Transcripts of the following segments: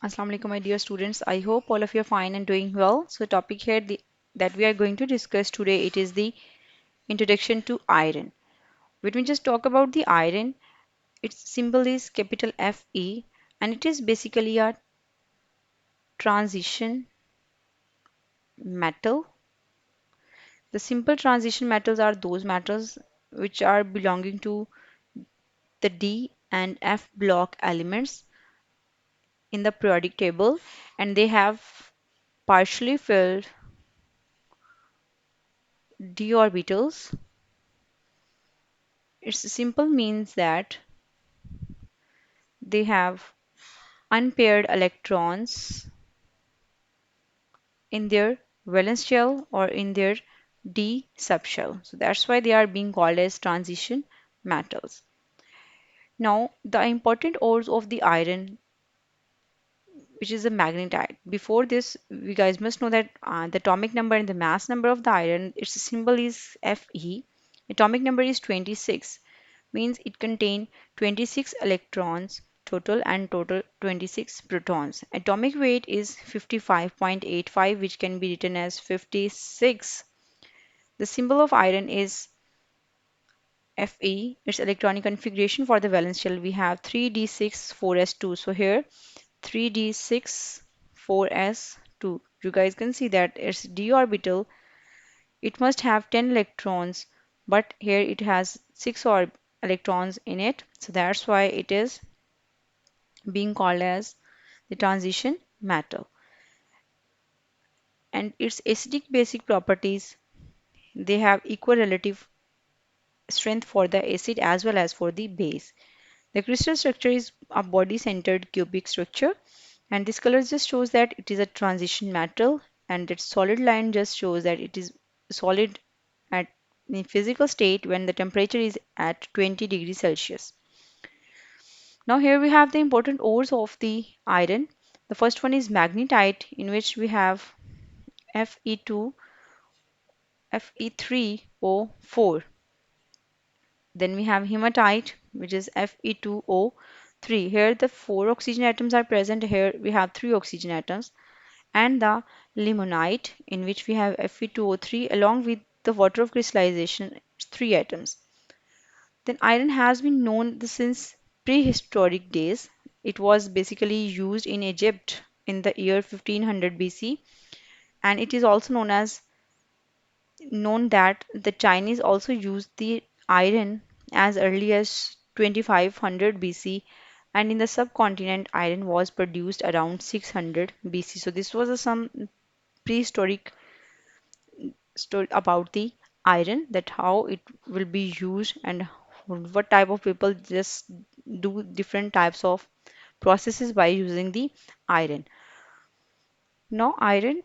Assalamu alaikum, my dear students. I hope all of you are fine and doing well. So, topic here that we are going to discuss today it is the introduction to iron. When we just talk about the iron, its symbol is capital Fe, and it is basically a transition metal. The simple transition metals are those metals which are belonging to the D and F block elements in the periodic table, and they have partially filled d orbitals. Its simple means that they have unpaired electrons in their valence shell or in their d subshell. So that's why they are being called as transition metals. Now, the important ores of the iron, which is the magnetite. Before this, you guys must know that the atomic number and the mass number of the iron, its symbol is Fe. Atomic number is 26, means it contains 26 electrons total and total 26 protons. Atomic weight is 55.85, which can be written as 56. The symbol of iron is Fe. Its electronic configuration for the valence shell, we have 3d6 4s2. So here 3d6 4s2. You guys can see that its d orbital, it must have 10 electrons, but here it has 6 electrons in it. So that's why it is being called as the transition metal. And its acidic basic properties, they have equal relative strength for the acid as well as for the base. The crystal structure is a body-centered cubic structure, and this color just shows that it is a transition metal, and its solid line just shows that it is solid at the physical state when the temperature is at 20 degrees Celsius. Now here we have the important ores of the iron. The first one is magnetite, in which we have Fe2, Fe3O4. Then we have hematite, which is Fe2O3. Here the four oxygen atoms are present. Here we have three oxygen atoms. And the limonite, in which we have Fe2O3 along with the water of crystallization, three atoms. Then iron has been known since prehistoric days. It was basically used in Egypt in the year 1500 BC, and it is also known that the Chinese also used the iron as early as 2500 BC, and in the subcontinent iron was produced around 600 BC. So this was some prehistoric story about the iron, that how it will be used and what type of people just do different types of processes by using the iron. Now iron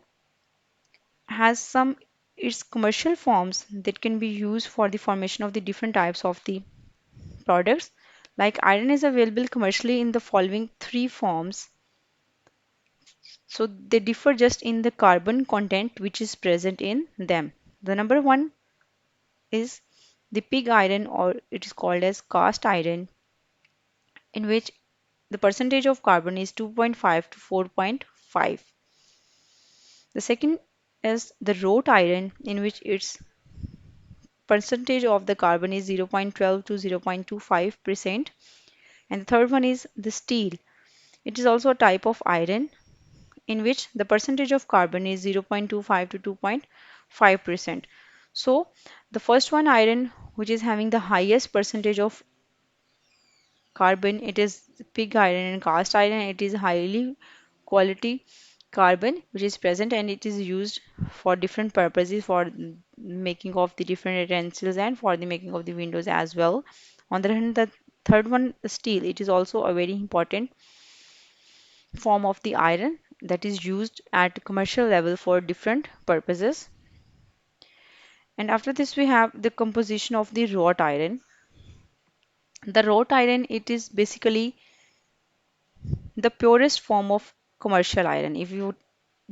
has some its commercial forms that can be used for the formation of the different types of the products. Like iron is available commercially in the following three forms. So they differ just in the carbon content which is present in them. The number one is the pig iron, or it is called as cast iron, in which the percentage of carbon is 2.5 to 4.5. The second is the wrought iron, in which its percentage of the carbon is 0.12 to 0.25%. And the third one is the steel. It is also a type of iron in which the percentage of carbon is 0.25 to 2.5%. So the first one iron, which is having the highest percentage of carbon, it is pig iron, and cast iron, it is highly quality carbon which is present, and it is used for different purposes, for making of the different utensils and for the making of the windows as well. On the other hand, the third one, steel, it is also a very important form of the iron that is used at commercial level for different purposes. And after this we have the composition of the wrought iron. The wrought iron, it is basically the purest form of commercial iron. If you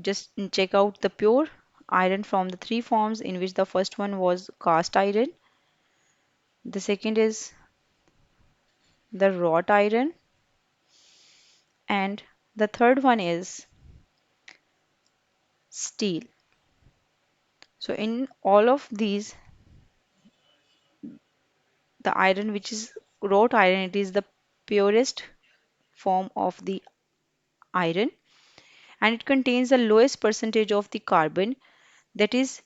just check out the pure iron from the three forms, in which the first one was cast iron, the second is the wrought iron, and The third one is steel. So in all of these, the iron which is wrought iron, it is the purest form of the iron, and it contains the lowest percentage of the carbon, that is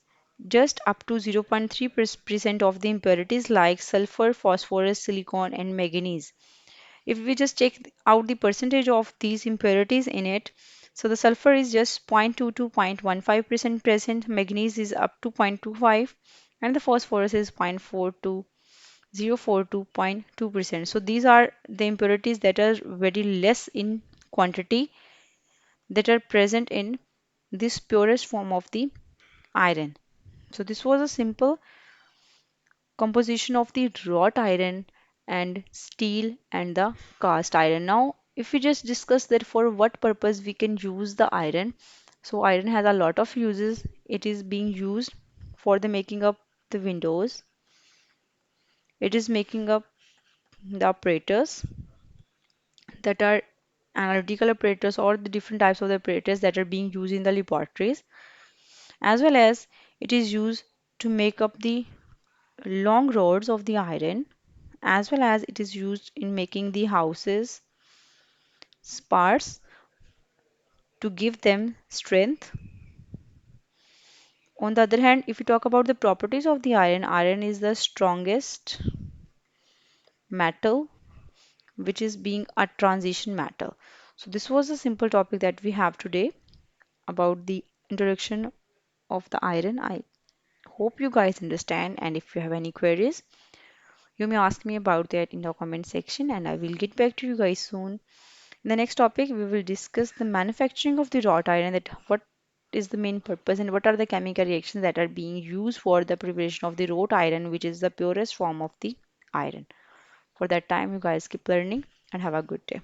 just up to 0.3% of the impurities like sulfur, phosphorus, silicon, and manganese. If we just take out the percentage of these impurities in it, so the sulfur is just 0.2 to 0.15% present, manganese is up to 0.25, and the phosphorus is 0.4 to 0.4 to 0.2%. So these are the impurities that are very less in quantity, that are present in this purest form of the iron. So this was a simple composition of the wrought iron and steel and the cast iron. Now, if we just discuss that for what purpose we can use the iron. So iron has a lot of uses. It is being used for the making up the windows. It is making up the operators that are analytical operators or the different types of the operators that are being used in the laboratories, as well as it is used to make up the long rods of the iron, as well as it is used in making the houses, spars, to give them strength. On the other hand, if you talk about the properties of the iron, iron is the strongest metal which is being a transition metal. So this was a simple topic that we have today about the introduction of the iron. I hope you guys understand, and if you have any queries, you may ask me about that in the comment section, and I will get back to you guys soon. In the next topic, we will discuss the manufacturing of the wrought iron, that what is the main purpose and what are the chemical reactions that are being used for the preparation of the wrought iron, which is the purest form of the iron. For that time, you guys keep learning and have a good day.